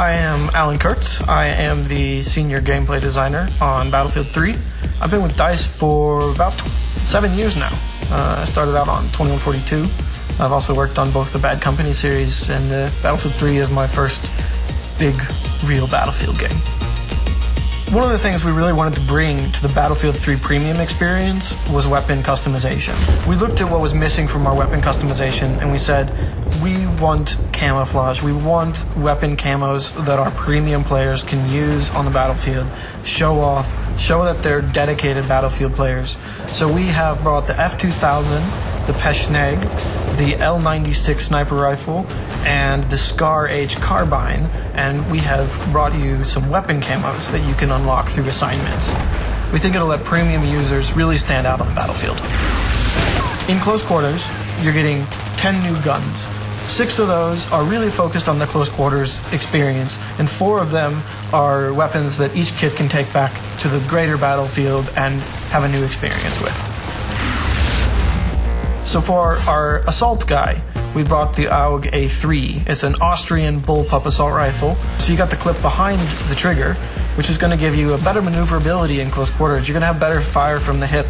I am Alan Kurtz. I am the senior gameplay designer on Battlefield 3. I've been with DICE for about 7 years now. I started out on 2142. I've also worked on both the Bad Company series, and Battlefield 3 is my first big, real Battlefield game. One of the things we really wanted to bring to the Battlefield 3 premium experience was weapon customization. We looked at what was missing from our weapon customization and we said, we want camouflage. We want weapon camos that our premium players can use on the battlefield, show off, show that they're dedicated Battlefield players. So we have brought the F2000, the Peschneg, the L96 sniper rifle, and the Scar H carbine, and we have brought you some weapon camos that you can unlock through assignments. We think it'll let premium users really stand out on the battlefield. In close quarters, you're getting 10 new guns. 6 of those are really focused on the close quarters experience, and 4 of them are weapons that each kit can take back to the greater battlefield and have a new experience with. So for our assault guy, we brought the AUG A3. It's an Austrian bullpup assault rifle. So you got the clip behind the trigger, which is going to give you a better maneuverability in close quarters. You're going to have better fire from the hip,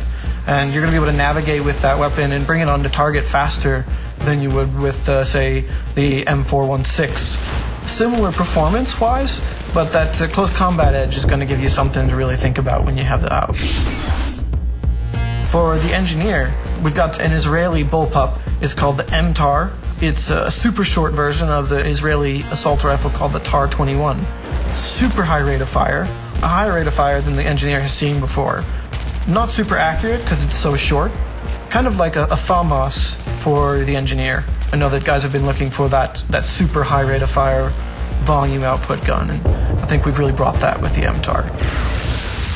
and you're going to be able to navigate with that weapon and bring it onto target faster than you would with, say, the M416. Similar performance-wise, but that close combat edge is going to give you something to really think about when you have the AUG. For the engineer, we've got an Israeli bullpup. It's called the MTAR. It's a super short version of the Israeli assault rifle called the TAR-21. Super high rate of fire, a higher rate of fire than the engineer has seen before. Not super accurate because it's so short. Kind of like a FAMAS for the engineer. I know that guys have been looking for that super high rate of fire volume output gun, and I think we've really brought that with the MTAR.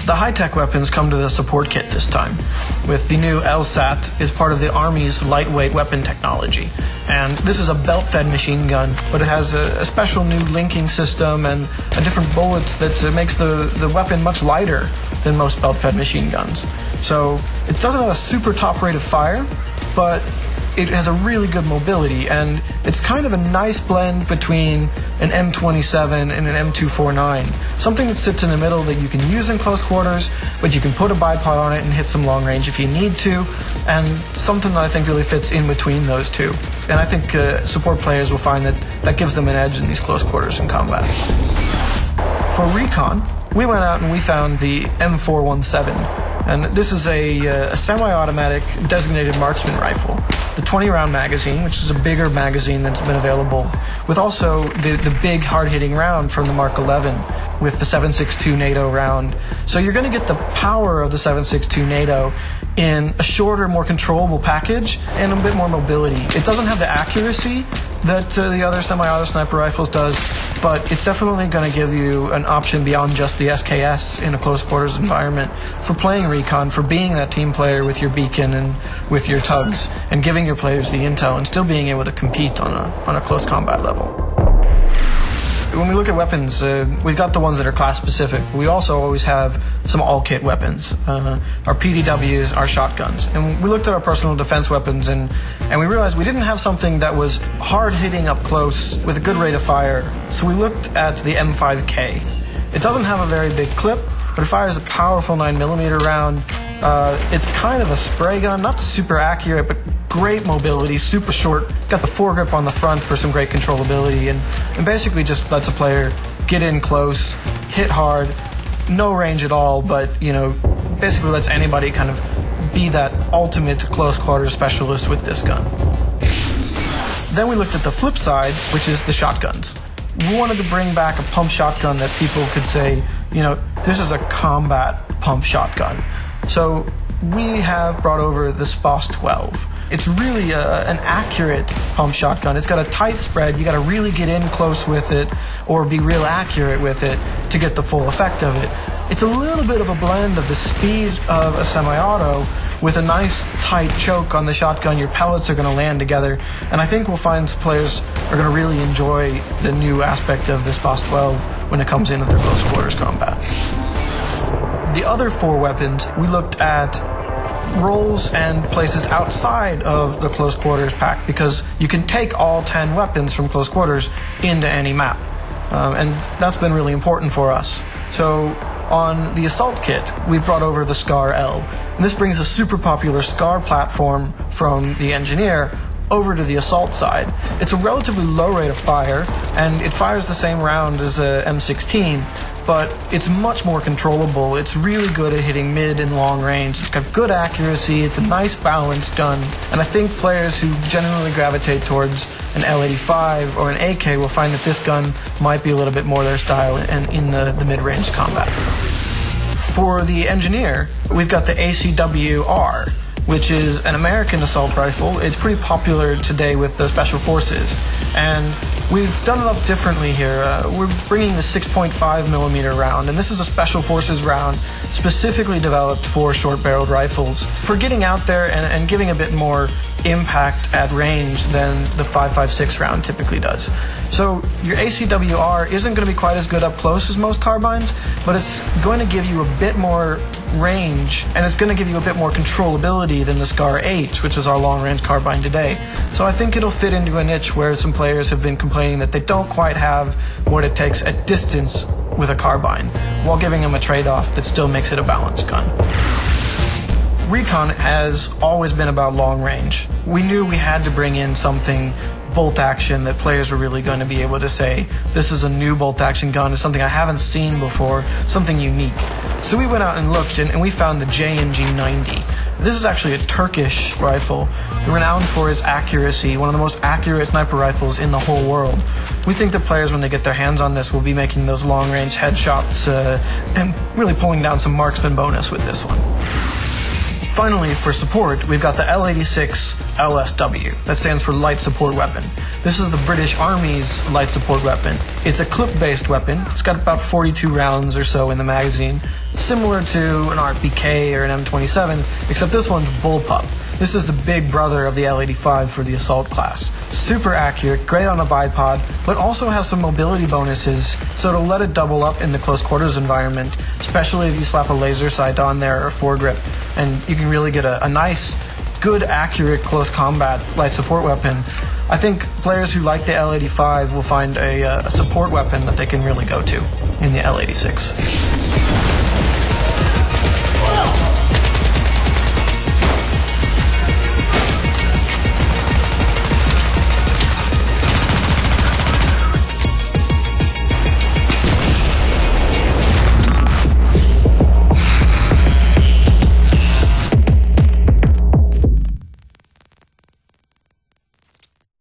The high-tech weapons come to the support kit this time, with the new LSAT is part of the Army's lightweight weapon technology. And this is a belt-fed machine gun, but it has a special new linking system and a different bullet that makes the weapon much lighter than most belt-fed machine guns. So it doesn't have a super top rate of fire, but it has a really good mobility, and it's kind of a nice blend between an M27 and an M249. Something that sits in the middle that you can use in close quarters, but you can put a bipod on it and hit some long range if you need to, and something that I think really fits in between those two. And I think support players will find that gives them an edge in these close quarters in combat. For recon, we went out and we found the M417. And this is a semi-automatic designated marksman rifle. The 20-round magazine, which is a bigger magazine that's been available, with also the big hard-hitting round from the Mark 11 with the 7.62 NATO round. So you're going to get the power of the 7.62 NATO in a shorter, more controllable package and a bit more mobility. It doesn't have the accuracy that the other semi-auto sniper rifles does, but it's definitely going to give you an option beyond just the SKS in a close quarters environment for playing recon, for being that team player with your beacon and with your tugs, and giving your players the intel and still being able to compete on a close combat level. When we look at weapons, we've got the ones that are class specific. We also always have some all-kit weapons, our PDWs, our shotguns. And we looked at our personal defense weapons and we realized we didn't have something that was hard-hitting up close with a good rate of fire. So we looked at the M5K. It doesn't have a very big clip, but it fires a powerful 9mm round. It's kind of a spray gun, not super accurate, but great mobility, super short. It's got the foregrip on the front for some great controllability, and basically just lets a player get in close, hit hard, no range at all, but basically lets anybody kind of be that ultimate close quarters specialist with this gun. Then we looked at the flip side, which is the shotguns. We wanted to bring back a pump shotgun that people could say, this is a combat pump shotgun. So we have brought over the SPOS 12. It's really an accurate pump shotgun. It's got a tight spread. You got to really get in close with it or be real accurate with it to get the full effect of it. It's a little bit of a blend of the speed of a semi-auto with a nice tight choke on the shotgun. Your pellets are going to land together, and I think we'll find players are going to really enjoy the new aspect of the SPOS 12 when it comes into their close quarters combat. The other 4 weapons, we looked at roles and places outside of the close quarters pack, because you can take all 10 weapons from close quarters into any map. and that's been really important for us. So on the Assault kit, we brought over the SCAR L, and this brings a super popular SCAR platform from the Engineer over to the Assault side. It's a relatively low rate of fire, and it fires the same round as a M16, but it's much more controllable. It's really good at hitting mid and long range. It's got good accuracy, it's a nice balanced gun, and I think players who generally gravitate towards an L85 or an AK will find that this gun might be a little bit more their style and in the mid-range combat. For the Engineer, we've got the ACWR, which is an American assault rifle. It's pretty popular today with the Special Forces, and we've done it up differently here. We're bringing the 6.5mm round, and this is a Special Forces round specifically developed for short-barreled rifles, for getting out there and giving a bit more impact at range than the 5.56 round typically does. So your ACWR isn't going to be quite as good up close as most carbines, but it's going to give you a bit more range, and it's going to give you a bit more controllability than the SCAR H, which is our long-range carbine today. So I think it'll fit into a niche where some players have been complaining that they don't quite have what it takes at distance with a carbine, while giving them a trade-off that still makes it a balanced gun. Recon has always been about long range. We knew we had to bring in something bolt action that players were really going to be able to say, this is a new bolt action gun, it's something I haven't seen before, something unique. So we went out and looked, and we found the J&G90. This is actually a Turkish rifle, renowned for its accuracy, one of the most accurate sniper rifles in the whole world. We think that players, when they get their hands on this, will be making those long-range headshots and really pulling down some marksman bonus with this one. Finally, for support, we've got the L86 LSW. That stands for Light Support Weapon. This is the British Army's light support weapon. It's a clip-based weapon. It's got about 42 rounds or so in the magazine, similar to an RPK or an M27, except this one's bullpup. This is the big brother of the L85 for the assault class. Super accurate, great on a bipod, but also has some mobility bonuses, so it'll let it double up in the close quarters environment, especially if you slap a laser sight on there or a foregrip, and you can really get a nice, good, accurate close combat light support weapon. I think players who like the L85 will find a support weapon that they can really go to in the L86.